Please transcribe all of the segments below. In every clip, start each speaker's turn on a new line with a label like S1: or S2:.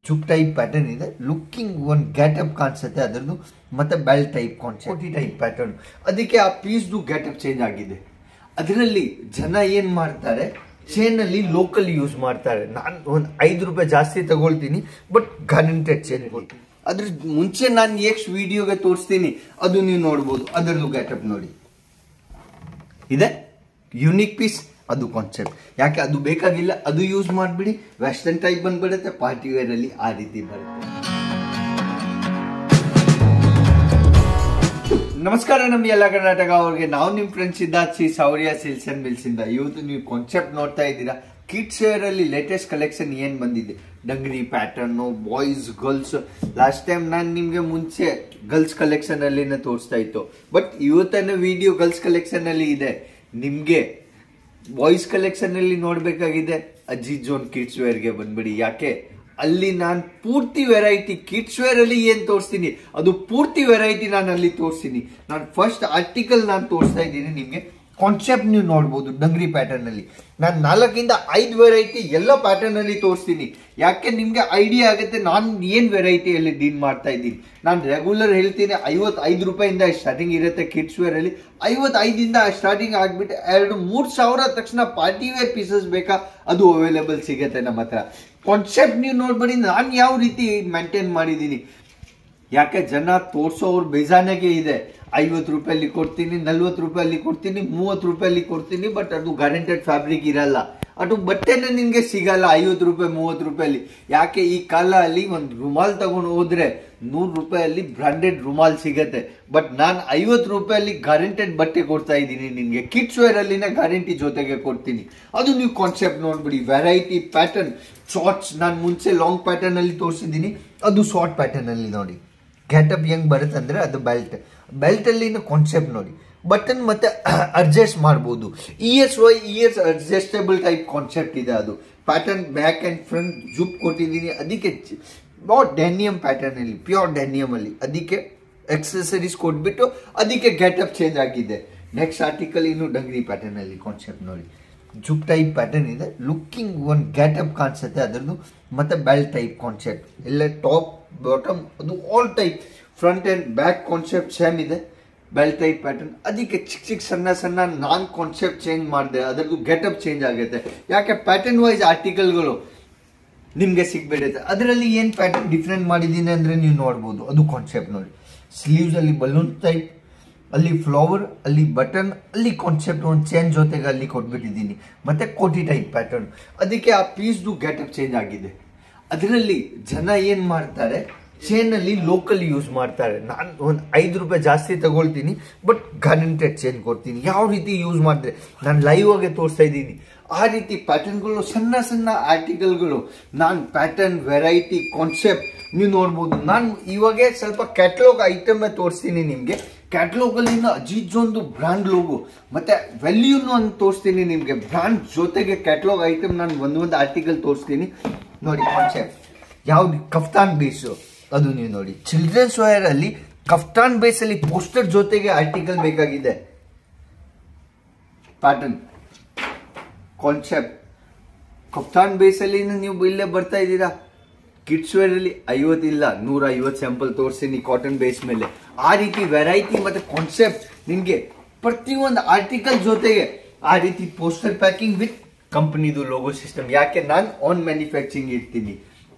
S1: ಜುಪ್ type pattern ಇದೆ. Looking ಒಂದು getup ಕಾಣಿಸುತ್ತೆ ಅದರದ್ದು. ಮತ್ತೆ belt type concept, type pattern. ಅದಕ್ಕೆ ಆ ಪೀಸ್ದು ಗೆಟಪ್ ಚೇಂಜ್ ಆಗಿದೆ. ಅದರಲ್ಲಿ ಜನ ಏನ್ ಮಾಡ್ತಾರೆ, ಚೇನ್ ಅಲ್ಲಿ ಲೋಕಲ್ ಯೂಸ್ ಮಾಡ್ತಾರೆ. ನಾನು ಒಂದು 5 ರೂಪಾಯಿ ಜಾಸ್ತಿ ತಗೊಳ್ತೀನಿ, ಬಟ್ ಗ್ಯಾರಂಟೆಡ್ ಚೇನ್ ಕೊಡ್ತೀನಿ. ಅದ್ರ ಮುಂಚೆ ನಾನು ಎಷ್ಟು ವಿಡಿಯೋಗೆ ತೋರಿಸ್ತೀನಿ ಅದು ನೀವು ನೋಡ್ಬೋದು. ಅದರದ್ದು ಗೆಟಪ್ ನೋಡಿ ಇದೆ, ಯುನಿಕ್ ಪೀಸ್. ಅದು ಕಾನ್ಸೆಪ್ಟ್ ಯಾಕೆ ಅದು ಬೇಕಾಗಿಲ್ಲ, ಅದು ಯೂಸ್ ಮಾಡಿಬಿಡಿ. ವೆಸ್ಟರ್ನ್ ಟೈಪ್ ಬಂದ್ಬಿಡುತ್ತೆ, ಪಾರ್ಟಿ ವೇರ್ ಅಲ್ಲಿ ಆ ರೀತಿ ಬರುತ್ತೆ. ನಮಸ್ಕಾರ ನಮ್ಮ ಎಲ್ಲ ಕರ್ನಾಟಕ ಅವ್ರಿಗೆ. ನಾವು ನಿಮ್ಮ friends Siddharth Sourya silks and mills ಇಂದ. ಇವತ್ತು ನೀವು ಕಾನ್ಸೆಪ್ಟ್ ನೋಡ್ತಾ ಇದ್ದೀರಾ. ಕಿಡ್ಸ್ ವೇರ್ ಅಲ್ಲಿ ಲೇಟೆಸ್ಟ್ ಕಲೆಕ್ಷನ್ ಏನ್ ಬಂದಿದೆ, dungaree pattern, boys girls. Last time ನಾನು ನಿಮ್ಗೆ ಮುಂಚೆ ಗರ್ಲ್ಸ್ ಕಲೆಕ್ಷನ್ ಅಲ್ಲಿ ತೋರಿಸ್ತಾ ಇತ್ತು, ಬಟ್ ಇವತ್ತನ ವಿಡಿಯೋ ಗರ್ಲ್ಸ್ ಕಲೆಕ್ಷನ್ ಅಲ್ಲಿ ಇದೆ. ನಿಮ್ಗೆ ಬಾಯ್ಸ್ ಕಲೆಕ್ಷನ್ ಅಲ್ಲಿ ನೋಡ್ಬೇಕಾಗಿದೆ, ಅಜಿತ್ ಜೋನ್ ಕಿಡ್ಸ್ ವೇರ್ಗೆ ಬಂದ್ಬಿಡಿ. ಯಾಕೆ ಅಲ್ಲಿ ನಾನು ಪೂರ್ತಿ ವೆರೈಟಿ ಕಿಡ್ಸ್ ವೇರ್ ಅಲ್ಲಿ ಏನ್ ತೋರಿಸ್ತೀನಿ ಅದು ಪೂರ್ತಿ ವೆರೈಟಿ ನಾನು ಅಲ್ಲಿ ತೋರಿಸ್ತೀನಿ. ನಾನು ಫಸ್ಟ್ ಆರ್ಟಿಕಲ್ ನಾನು ತೋರಿಸ್ತಾ ಇದ್ದೀನಿ ನಿಮ್ಗೆ. ಕಾನ್ಸೆಪ್ಟ್ ನೀವು ನೋಡ್ಬೋದು ಡಂಗ್ರಿ ಪ್ಯಾಟರ್ನ್ ಅಲ್ಲಿ. ನಾನು 4 ಇಂದ 5 ವೆರೈಟಿ ಎಲ್ಲ ಪ್ಯಾಟರ್ನ್ ಅಲ್ಲಿ ತೋರಿಸ್ತೀನಿ. ಯಾಕೆ ನಿಮ್ಗೆ ಐಡಿಯಾ ಆಗುತ್ತೆ ನಾನು ಏನ್ ವೆರೈಟಿಯಲ್ಲಿ ಡೀಲ್ ಮಾಡ್ತಾ ಇದ್ದೀನಿ. ನಾನು ರೆಗ್ಯುಲರ್ ಹೇಳ್ತೀನಿ 55 ರೂಪಾಯಿಂದ ಸ್ಟಾರ್ಟಿಂಗ್ ಇರುತ್ತೆ ಕಿಡ್ಸ್ ವೇರ್ ಅಲ್ಲಿ. 55 ಇಂದ ಸ್ಟಾರ್ಟಿಂಗ್ ಆಗ್ಬಿಟ್ಟು 2-3 ಸಾವಿರ ತಕ್ಷಣ ಪಾರ್ಟಿ ವೇರ್ ಪೀಸಸ್ ಬೇಕಾ ಅದು ಅವೈಲೇಬಲ್ ಸಿಗುತ್ತೆ ನಮ್ಮ ಹತ್ರ. ಕಾನ್ಸೆಪ್ಟ್ ನೀವು ನೋಡ್ಬೇಡಿ ನಾನು ಯಾವ ರೀತಿ ಮೇಂಟೈನ್ ಮಾಡಿದ್ದೀನಿ. ಯಾಕೆ ಜನ ತೋರ್ಸೋರು ಬೇಜಾನಾಗೆ ಇದೆ. 50 ರೂಪಾಯಲ್ಲಿ ಕೊಡ್ತೀನಿ, 40 ರೂಪಾಯಲ್ಲಿ ಕೊಡ್ತೀನಿ, 30 ರೂಪಾಯಲ್ಲಿ ಕೊಡ್ತೀನಿ, ಬಟ್ ಅದು ಗ್ಯಾರಂಟೆಡ್ ಫ್ಯಾಬ್ರಿಕ್ ಇರಲ್ಲ. ಅದು ಬಟ್ಟೆನೇ ನಿನ್ಗೆ ಸಿಗಲ್ಲ 50 ರೂಪಾಯಿ 30 ರೂಪಾಯಲ್ಲಿ. ಯಾಕೆ ಈ ಕಾಲ ಅಲ್ಲಿ ಒಂದು ರುಮಾಲ್ ತಗೊಂಡು ಹೋದ್ರೆ 100 ರೂಪಾಯಲ್ಲಿ ಬ್ರಾಂಡೆಡ್ ರುಮಾಲ್ ಸಿಗತ್ತೆ, ಬಟ್ ನಾನು 50 ರೂಪಾಯಲ್ಲಿ ಗ್ಯಾರಂಟೆಡ್ ಬಟ್ಟೆ ಕೊಡ್ತಾ ಇದ್ದೀನಿ ನಿನ್ಗೆ. ಕಿಡ್ಸ್ ವೇರ್ ಅಲ್ಲಿನ ಗ್ಯಾರಂಟಿ ಜೊತೆಗೆ ಕೊಡ್ತೀನಿ. ಅದು ನೀವು ಕಾನ್ಸೆಪ್ಟ್ ನೋಡ್ಬಿಡಿ. ವೆರೈಟಿ ಪ್ಯಾಟರ್ನ್ ಶಾರ್ಟ್ಸ್ ನಾನು ಮುಂಚೆ ಲಾಂಗ್ ಪ್ಯಾಟರ್ನ್ ಅಲ್ಲಿ ತೋರಿಸಿದ್ದೀನಿ, ಅದು ಶಾರ್ಟ್ ಪ್ಯಾಟರ್ನ್ ಅಲ್ಲಿ ನೋಡಿ. ಗೆಟಪ್ ಹೆಂಗ್ ಬರುತ್ತೆ ಅಂದ್ರೆ ಅದು ಬೆಲ್ಟ್ ಅಲ್ಲಿ ಕಾನ್ಸೆಪ್ಟ್ ನೋಡಿ. ಬಟನ್ ಮತ್ತೆ ಅಡ್ಜಸ್ಟ್ ಮಾಡಬಹುದು. ಇಯರ್ಸ್ ಅಡ್ಜಸ್ಟೇಬಲ್ ಟೈಪ್ ಕಾನ್ಸೆಪ್ಟ್ ಇದೆ. ಅದು ಪ್ಯಾಟರ್ನ್ ಬ್ಯಾಕ್ ಅಂಡ್ ಫ್ರಂಟ್ ಜುಪ್ ಕೊಟ್ಟಿದ್ದೀನಿ. ಅದಕ್ಕೆ ಡೆನಿಯಮ್ ಪ್ಯಾಟರ್ನ್ ಅಲ್ಲಿ, ಪ್ಯೂರ್ ಡೆನಿಯಮ್ ಅಲ್ಲಿ ಅದಕ್ಕೆ ಎಕ್ಸೆಸರೀಸ್ ಕೊಟ್ಬಿಟ್ಟು ಅದಕ್ಕೆ ಗೆಟಪ್ ಚೇಂಜ್ ಆಗಿದೆ. ನೆಕ್ಸ್ಟ್ ಆರ್ಟಿಕಲ್ ಇನ್ನು ಡಂಗ್ರಿ ಪ್ಯಾಟರ್ನ್ ಅಲ್ಲಿ ಕಾನ್ಸೆಪ್ಟ್ ನೋಡಿ. ಜುಪ್ ಟೈಪ್ ಪ್ಯಾಟರ್ನ್ ಇದೆ. ಲುಕ್ಕಿಂಗ್ ಒಂದು ಗೆಟಪ್ ಕಾಣಿಸುತ್ತೆ ಅದರದ್ದು. ಮತ್ತೆ ಬೆಲ್ಟ್ ಟೈಪ್ ಕಾನ್ಸೆಪ್ಟ್ ಎಲ್ಲ ಟಾಪ್ ಬಾಟಮ್ ಅದು all type front and back concept same ಇದೆ. ಬೆಲ್ಟ್ ಟೈಪ್ ಪ್ಯಾಟರ್ನ್ ಅದಕ್ಕೆ ಚಿಕ್ಕ ಸಣ್ಣ ನಾನ್ ಕಾನ್ಸೆಪ್ಟ್ ಚೇಂಜ್ ಮಾಡಿದೆ, ಅದರದ್ದು ಗೆಟಪ್ ಚೇಂಜ್ ಆಗುತ್ತೆ. ಯಾಕೆ ಪ್ಯಾಟರ್ನ್ ವೈಸ್ ಆರ್ಟಿಕಲ್ಗಳು ನಿಮ್ಗೆ ಸಿಗ್ಬಿಡುತ್ತೆ. ಅದರಲ್ಲಿ ಏನ್ ಪ್ಯಾಟರ್ನ್ ಡಿಫ್ರೆಂಟ್ ಮಾಡಿದ್ದೀನಿ ಅಂದ್ರೆ ನೀವು ನೋಡ್ಬೋದು. ಅದು ಕಾನ್ಸೆಪ್ಟ್ ನೋಡಿ. ಸ್ಲೀವ್ಸ್ ಅಲ್ಲಿ ಬಲೂನ್ ಟೈಪ್, ಅಲ್ಲಿ ಫ್ಲವರ್, ಅಲ್ಲಿ ಬಟನ್, ಅಲ್ಲಿ ಕಾನ್ಸೆಪ್ಟ್ ಒಂದು ಚೇಂಜ್ ಜೊತೆಗೆ ಅಲ್ಲಿ ಕೊಟ್ಬಿಟ್ಟಿದ್ದೀನಿ. ಮತ್ತೆ ಕೋಟಿ ಟೈಪ್ ಪ್ಯಾಟರ್ನ್. ಅದಕ್ಕೆ ಆ ಪೀಸ್ದು ಗೆಟಪ್ ಚೇಂಜ್ ಆಗಿದೆ. ಅದರಲ್ಲಿ ಜನ ಏನ್ ಮಾಡ್ತಾರೆ, ಚೇನ್ ಅಲ್ಲಿ ಲೋಕಲ್ ಯೂಸ್ ಮಾಡ್ತಾರೆ. ನಾನು ಒಂದು 5 ರೂಪಾಯಿ ಜಾಸ್ತಿ ತಗೊಳ್ತೀನಿ, ಬಟ್ ಗ್ಯಾರಂಟೆಡ್ ಚೇನ್ ಕೊಡ್ತೀನಿ. ಯಾವ ರೀತಿ ಯೂಸ್ ಮಾಡಿದ್ರೆ ನಾನು ಲೈವ್ ಆಗಿ ತೋರಿಸ್ತಾ ಇದ್ದೀನಿ ಆ ರೀತಿ ಪ್ಯಾಟರ್ನ್ಗಳು, ಸಣ್ಣ ಆರ್ಟಿಕಲ್ಗಳು. ನಾನು ಪ್ಯಾಟರ್ನ್ ವೆರೈಟಿ ಕಾನ್ಸೆಪ್ಟ್ ನೀವು ನೋಡ್ಬೋದು. ನಾನು ಇವಾಗ ಸ್ವಲ್ಪ ಕ್ಯಾಟಲಾಗ್ ಐಟಮ್ ತೋರಿಸ್ತೀನಿ ನಿಮ್ಗೆ. ಕ್ಯಾಟಲಾಗ್ ಅಲ್ಲಿ ಅಜಿತ್ ಜೋನ್ದು ಬ್ರಾಂಡ್ ಲೋಗೋ ಮತ್ತೆ ವ್ಯಾಲ್ಯೂನು ಅಂತ ತೋರಿಸ್ತೀನಿ ನಿಮ್ಗೆ. ಬ್ರಾಂಡ್ ಜೊತೆಗೆ ಕ್ಯಾಟಲಾಗ್ ಐಟಮ್ ನಾನು ಒಂದು ಆರ್ಟಿಕಲ್ ತೋರಿಸ್ತೀನಿ ನೋಡಿ. ಕಾನ್ಸೆಪ್ಟ್ ಯಾವ್ದು ಕಫ್ತಾನ್ ಬೇಸು ಅದು ನೀವು ನೋಡಿ. ಚಿಲ್ಡ್ರನ್ಸ್ ವೇರ್ ಅಲ್ಲಿ ಕಫ್ತಾನ್ ಬೇಸ್ ಅಲ್ಲಿ ಪೋಸ್ಟರ್ ಜೊತೆಗೆ ಆರ್ಟಿಕಲ್ ಬೇಕಾಗಿದೆ. ಪ್ಯಾಟರ್ನ್ ಕಾನ್ಸೆಪ್ಟ್ ಕಫ್ತಾನ್ ಬೇಸ್ ಅಲ್ಲಿ ನೀವು ಇಲ್ಲೇ ಬರ್ತಾ ಇದ್ದೀರಾ. ಕಿಡ್ಸ್ ವೇರ್ ಅಲ್ಲಿ 50 ಇಲ್ಲ 150 ಸ್ಯಾಂಪಲ್ ತೋರಿಸ್ತೀನಿ ಕಾಟನ್ ಬೇಸ್ ಮೇಲೆ. ಆ ರೀತಿ ವೆರೈಟಿ ಮತ್ತೆ ಕಾನ್ಸೆಪ್ಟ್ ನಿಮ್ಗೆ ಪ್ರತಿಯೊಂದು ಆರ್ಟಿಕಲ್ ಜೊತೆಗೆ ಆ ರೀತಿ ಪೋಸ್ಟರ್ ಪ್ಯಾಕಿಂಗ್ ವಿತ್ ಕಂಪನಿದು ಲೋಗೋ ಸಿಸ್ಟಮ್. ಯಾಕೆ ನಾನು ಆನ್ ಮ್ಯಾನುಫ್ಯಾಕ್ಚರಿಂಗ್ ಇರ್ತೀನಿ.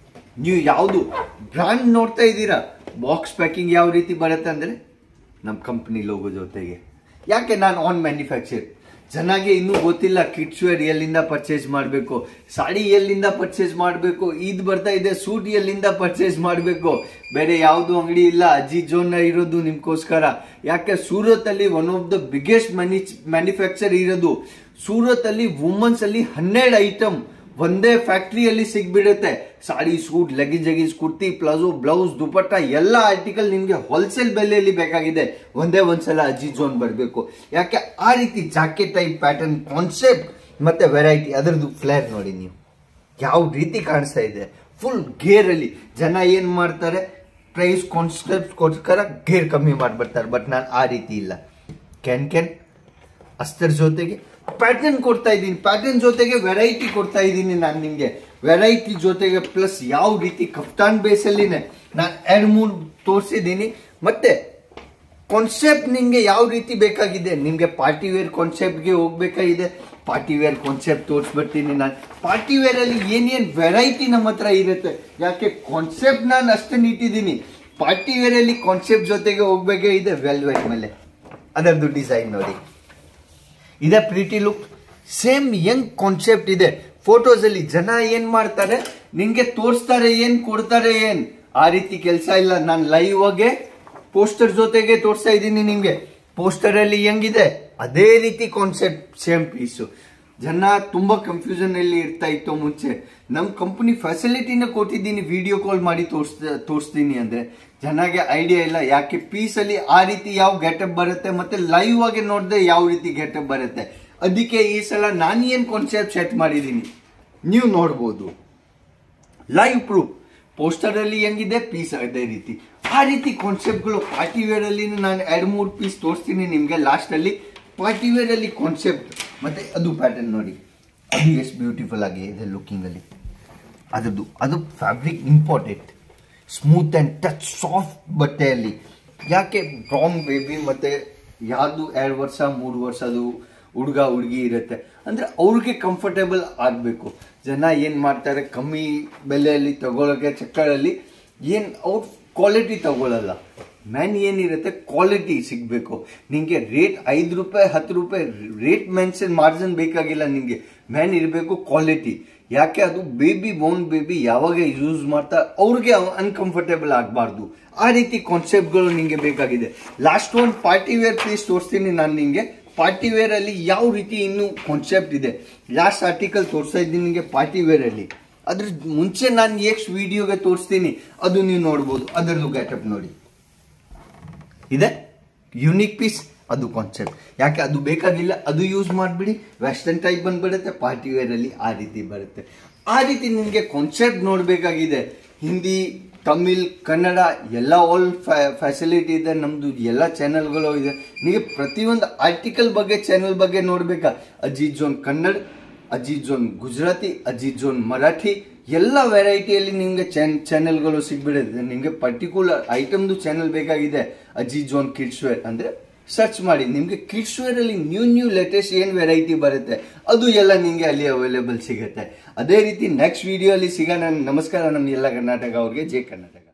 S1: ನೀವು ಯಾವುದು ಬ್ರಾಂಡ್ ನೋಡ್ತಾ ಇದ್ದೀರಾ, ಬಾಕ್ಸ್ ಪ್ಯಾಕಿಂಗ್ ಯಾವ ರೀತಿ ಬರುತ್ತೆ ಅಂದ್ರೆ ನಮ್ಮ ಕಂಪನಿ ಲೋಗೋ ಜೊತೆಗೆ. ಯಾಕೆ ನಾನು ಆನ್ ಮ್ಯಾನುಫ್ಯಾಕ್ಚರ್. ಚೆನ್ನಾಗಿ ಇನ್ನೂ ಗೊತ್ತಿಲ್ಲ ಕಿಡ್ಸ್ ವೇರ್ ಎಲ್ಲಿಂದ ಪರ್ಚೇಸ್ ಮಾಡಬೇಕು, ಸಾಡಿ ಎಲ್ಲಿಂದ ಪರ್ಚೇಸ್ ಮಾಡಬೇಕು, ಇದು ಬರ್ತಾ ಇದೆ ಸೂಟ್ ಎಲ್ಲಿಂದ ಪರ್ಚೇಸ್ ಮಾಡಬೇಕು. ಬೇರೆ ಯಾವುದು ಅಂಗಡಿ ಇಲ್ಲ, ಅಜಿತ್ ಜೋನ್ ಇರೋದು ನಿಮ್ಗೋಸ್ಕರ. ಯಾಕೆ ಸೂರತ್ ಅಲ್ಲಿ one of the biggest manufacture ಇರೋದು. ಸೂರತ್ ಅಲ್ಲಿ ವುಮೆನ್ಸ್ ಅಲ್ಲಿ 12 ಐಟಮ್ ಒಂದೇ ಫ್ಯಾಕ್ಟರಿಯಲ್ಲಿ ಸಿಗ್ಬಿಡುತ್ತೆ. Sari, suit, leggings, kurti, palazzo, blouse, dupatta ಎಲ್ಲ ಆರ್ಟಿಕಲ್ ನಿಮ್ಗೆ ಹೋಲ್ಸೇಲ್ ಬೆಲೆಯಲ್ಲಿ ಬೇಕಾಗಿದೆ. ಒಂದ್ಸಲ ಅಜಿತ್ ಜೋನ್ ಬರಬೇಕು. ಯಾಕೆ ಆ ರೀತಿ ಜಾಕೆಟ್ ಟೈಪ್ ಪ್ಯಾಟರ್ನ್ ಕಾನ್ಸೆಪ್ಟ್ ಮತ್ತೆ ವೆರೈಟಿ. ಅದರದ್ದು ಫ್ಲೇರ್ ನೋಡಿ ನೀವು ಯಾವ ರೀತಿ ಕಾಣಿಸ್ತಾ ಇದೆ. ಫುಲ್ ಗೇರ್ ಅಲ್ಲಿ ಜನ ಏನ್ ಮಾಡ್ತಾರೆ, ಪ್ರೈಸ್ ಕಾನ್ಸೆಪ್ಟ್ಗೋಸ್ಕರ ಗೇರ್ ಕಮ್ಮಿ ಮಾಡ್ಬಿಡ್ತಾರೆ. ಬಟ್ ನಾನು ಆ ರೀತಿ ಇಲ್ಲ. ಕ್ಯಾನ್ ಅಷ್ಟರ ಜೊತೆಗೆ ಪ್ಯಾಟರ್ನ್ ಕೊಡ್ತಾ ಇದ್ದೀನಿ, ಪ್ಯಾಟರ್ನ್ ಜೊತೆಗೆ ವೆರೈಟಿ ಕೊಡ್ತಾ ಇದ್ದೀನಿ ನಾನು ನಿಮ್ಗೆ. ವೆರೈಟಿ ಜೊತೆಗೆ ಪ್ಲಸ್ ಯಾವ ರೀತಿ ಕಫ್ತಾನ್ ಬೇಸಲ್ಲಿನೇ ನಾನು 2-3 ತೋರಿಸಿದ್ದೀನಿ. ಮತ್ತೆ ಕಾನ್ಸೆಪ್ಟ್ ನಿಮ್ಗೆ ಯಾವ ರೀತಿ ಬೇಕಾಗಿದೆ, ನಿಮ್ಗೆ ಪಾರ್ಟಿ ವೇರ್ ಕಾನ್ಸೆಪ್ಟ್ಗೆ ಹೋಗ್ಬೇಕಾಗಿದೆ, ಪಾರ್ಟಿ ವೇರ್ ಕಾನ್ಸೆಪ್ಟ್ ತೋರಿಸ್ಬಿಡ್ತೀನಿ. ನಾನು ಪಾರ್ಟಿ ವೇರ್ ಅಲ್ಲಿ ಏನೇನ್ ವೆರೈಟಿ ನಮ್ಮ ಹತ್ರ ಇರುತ್ತೆ, ಯಾಕೆ ಕಾನ್ಸೆಪ್ಟ್ ನಾನು ಅಷ್ಟೇ ಇಟ್ಟಿದ್ದೀನಿ. ಪಾರ್ಟಿ ವೇರ್ ಅಲ್ಲಿ ಕಾನ್ಸೆಪ್ಟ್ ಜೊತೆಗೆ ಹೋಗ್ಬೇಕೇ ಇದೆ. ವೆಲ್ವೆಟ್ ಮೇಲೆ ಅದರದ್ದು ಡಿಸೈನ್ ನೋಡಿ, ಇದೆ ಪ್ರೀಟಿ ಲುಕ್, ಸೇಮ್ ಯಂಗ್ ಕಾನ್ಸೆಪ್ಟ್ ಇದೆ. ಫೋಟೋಸ್ ಅಲ್ಲಿ ಜನ ಏನ್ ಮಾಡ್ತಾರೆ, ನಿಂಗೆ ತೋರಿಸ್ತಾರೆ ಏನ್ ಕೊಡ್ತಾರೆ ಏನ್, ಆ ರೀತಿ ಕೆಲಸ ಇಲ್ಲ. ನಾನು ಲೈವ್ ಆಗಿ ಪೋಸ್ಟರ್ ಜೊತೆಗೆ ತೋರಿಸ್ತಾ ಇದ್ದೀನಿ ನಿಮ್ಗೆ. ಪೋಸ್ಟರ್ ಅಲ್ಲಿ ಹೆಂಗಿದೆ ಅದೇ ರೀತಿ ಕಾನ್ಸೆಪ್ಟ್ ಸೇಮ್ ಪೀಸು. ಜನ ತುಂಬಾ ಕನ್ಫ್ಯೂಷನ್ ಅಲ್ಲಿ ಇರ್ತಾ ಇತ್ತು ಮುಂಚೆ. ನಮ್ ಕಂಪನಿ ಫೆಸಿಲಿಟಿನ ಕೊಟ್ಟಿದ್ದೀನಿ, ವಿಡಿಯೋ ಕಾಲ್ ಮಾಡಿ ತೋರಿಸ್ತೀನಿ ಅಂದ್ರೆ ಜನಗೆ ಐಡಿಯಾ ಇಲ್ಲ, ಯಾಕೆ ಪೀಸ್ ಅಲ್ಲಿ ಆ ರೀತಿ ಯಾವ ಗೆಟಪ್ ಬರುತ್ತೆ ಮತ್ತೆ ಲೈವ್ ಆಗಿ ನೋಡಿದ್ರೆ ಯಾವ ರೀತಿ ಗೆಟಪ್ ಬರುತ್ತೆ. ಅದಕ್ಕೆ ಈ ಸಲ ನಾನು ಏನ್ ಕಾನ್ಸೆಪ್ಟ್ ಸೆಟ್ ಮಾಡಿದ್ದೀನಿ ನೀವು ನೋಡ್ಬೋದು. ಲೈವ್ ಪ್ರೂಫ್, ಪೋಸ್ಟರ್ ಅಲ್ಲಿ ಹೆಂಗಿದೆ ಪೀಸ್ ಅದೇ ರೀತಿ, ಆ ರೀತಿ ಕಾನ್ಸೆಪ್ಟ್ಗಳು ಪಾರ್ಟಿ ವೇರ್ ಅಲ್ಲಿ ನಾನು 2-3 ಪೀಸ್ ತೋರಿಸ್ತೀನಿ ನಿಮ್ಗೆ ಲಾಸ್ಟ್ ಅಲ್ಲಿ. ಪಾರ್ಟಿ ವೇರ್ ಅಲ್ಲಿ ಕಾನ್ಸೆಪ್ಟ್ ಮತ್ತೆ ಅದು ಪ್ಯಾಟರ್ನ್ ನೋಡಿ, ಅದು ಎಷ್ಟು ಬ್ಯೂಟಿಫುಲ್ ಆಗಿ ಇದೆ ಲುಕಿಂಗ್ ಅಲ್ಲಿ. ಅದು fabric important, smooth and touch soft ಬಟ್ಟೆಯಲ್ಲಿ. ಯಾಕೆ ಬ್ರೌನ್ ಬೇಬಿ ಮತ್ತೆ ಯಾವುದು 2 ವರ್ಷ 3 ವರ್ಷದು ಹುಡುಗ ಹುಡುಗಿ ಇರುತ್ತೆ ಅಂದ್ರೆ ಅವ್ರಿಗೆ ಕಂಫರ್ಟೇಬಲ್ ಆಗಬೇಕು. ಜನ ಏನ್ ಮಾಡ್ತಾರೆ, ಕಮ್ಮಿ ಬೆಲೆಯಲ್ಲಿ ತಗೊಳ್ಳೋಕೆ ಚಕ್ಕರಲ್ಲಿ ಏನ್ ಅವ್ರು ಕ್ವಾಲಿಟಿ ತಗೊಳ್ಳಲ್ಲ. ಮ್ಯಾನ್ ಏನಿರುತ್ತೆ ಕ್ವಾಲಿಟಿ ಸಿಗ್ಬೇಕು ನಿಂಗೆ. ರೇಟ್ 5 ರೂಪಾಯಿ 10 ರೂಪಾಯಿ ರೇಟ್ ಮೆನ್ಷನ್ ಮಾರ್ಜಿನ್ ಬೇಕಾಗಿಲ್ಲ ನಿಂಗೆ, ಮ್ಯಾನ್ ಇರಬೇಕು ಕ್ವಾಲಿಟಿ. ಯಾಕೆ ಅದು ಬೇಬಿ ಬೋನ್ ಬೇಬಿ ಯಾವಾಗ ಯೂಸ್ ಮಾಡ್ತಾರೆ ಅವ್ರಿಗೆ ಅನ್ಕಂಫರ್ಟೇಬಲ್ ಆಗಬಾರ್ದು. ಆ ರೀತಿ ಕಾನ್ಸೆಪ್ಟ್ಗಳು ನಿಂಗೆ ಬೇಕಾಗಿದೆ. ಲಾಸ್ಟ್ ಒಂದು ಪಾರ್ಟಿ ವೇರ್ ಪೀಸ್ ತೋರಿಸ್ತೀನಿ ನಾನು ನಿಂಗೆ. ಪಾರ್ಟಿ ವೇರ್ ಅಲ್ಲಿ ಯಾವ ರೀತಿ ಇನ್ನು ಕಾನ್ಸೆಪ್ಟ್ ಇದೆ, ಲಾಸ್ಟ್ ಆರ್ಟಿಕಲ್ ತೋರಿಸ್ತಾ ಇದ್ದೀನಿ ನಿಮಗೆ ಪಾರ್ಟಿ ವೇರ್ ಅಲ್ಲಿ. ಅದ್ರ ಮುಂಚೆ ನಾನು ನೆಕ್ಸ್ಟ್ ವಿಡಿಯೋಗೆ ತೋರಿಸ್ತೀನಿ, ಅದು ನೀವು ನೋಡ್ಬೋದು. ಅದರದ್ದು ಗೆಟಪ್ ನೋಡಿ, ಇದೆ ಯುನಿಕ್ ಪೀಸ್, ಅದು ಕಾನ್ಸೆಪ್ಟ್. ಯಾಕೆ ಅದು ಬೇಕಾಗಿಲ್ಲ, ಅದು ಯೂಸ್ ಮಾಡಿಬಿಡಿ, ವೆಸ್ಟರ್ನ್ ಟೈಪ್ ಬಂದ್ಬಿಡುತ್ತೆ. ಪಾರ್ಟಿ ವೇರ್ ಅಲ್ಲಿ ಆ ರೀತಿ ಬರುತ್ತೆ. ಆ ರೀತಿ ನಿಮಗೆ ಕಾನ್ಸೆಪ್ಟ್ ನೋಡಬೇಕಾಗಿದೆ. ಹಿಂದಿ, ತಮಿಳ್, ಕನ್ನಡ ಎಲ್ಲ ಆಲ್ ಫೆಸಿಲಿಟಿ ಇದೆ. ನಮ್ದು ಎಲ್ಲ ಚಾನೆಲ್ಗಳು ಇದೆ. ನಿಮಗೆ ಪ್ರತಿಯೊಂದು ಆರ್ಟಿಕಲ್ ಬಗ್ಗೆ ಚಾನೆಲ್ ಬಗ್ಗೆ ನೋಡ್ಬೇಕಾ, Ajith zone Kannada, Ajith zone Gujarati, Ajith zone Marathi, ಎಲ್ಲ ವೆರೈಟಿಯಲ್ಲಿ ನಿಮ್ಗೆ ಚಾನೆಲ್ಗಳು ಸಿಗ್ಬಿಡುತ್ತೆ. ನಿಮ್ಗೆ ಪರ್ಟಿಕ್ಯುಲರ್ ಐಟಮ್ದು ಚಾನೆಲ್ ಬೇಕಾಗಿದೆ, ಅಜಿತ್ ಜೋನ್ ಕಿಡ್ಸ್ ವೇರ್ ಅಂದ್ರೆ ಸರ್ಚ್ ಮಾಡಿ. ನಿಮ್ಗೆ ಕಿಡ್ಸ್ ವೇರ್ ಅಲ್ಲಿ ನ್ಯೂ ಲೇಟೆಸ್ಟ್ ಏನ್ ವೆರೈಟಿ ಬರುತ್ತೆ ಅದು ಎಲ್ಲ ನಿಮ್ಗೆ ಅಲ್ಲಿ ಅವೈಲೇಬಲ್ ಸಿಗುತ್ತೆ. ಅದೇ ರೀತಿ ನೆಕ್ಸ್ಟ್ ವಿಡಿಯೋ ಅಲ್ಲಿ ಸಿಗೋಣ. ನಮಸ್ಕಾರ ನಮ್ಮ ಎಲ್ಲ ಕರ್ನಾಟಕ ಅವ್ರಿಗೆ, ಜೈ ಕರ್ನಾಟಕ.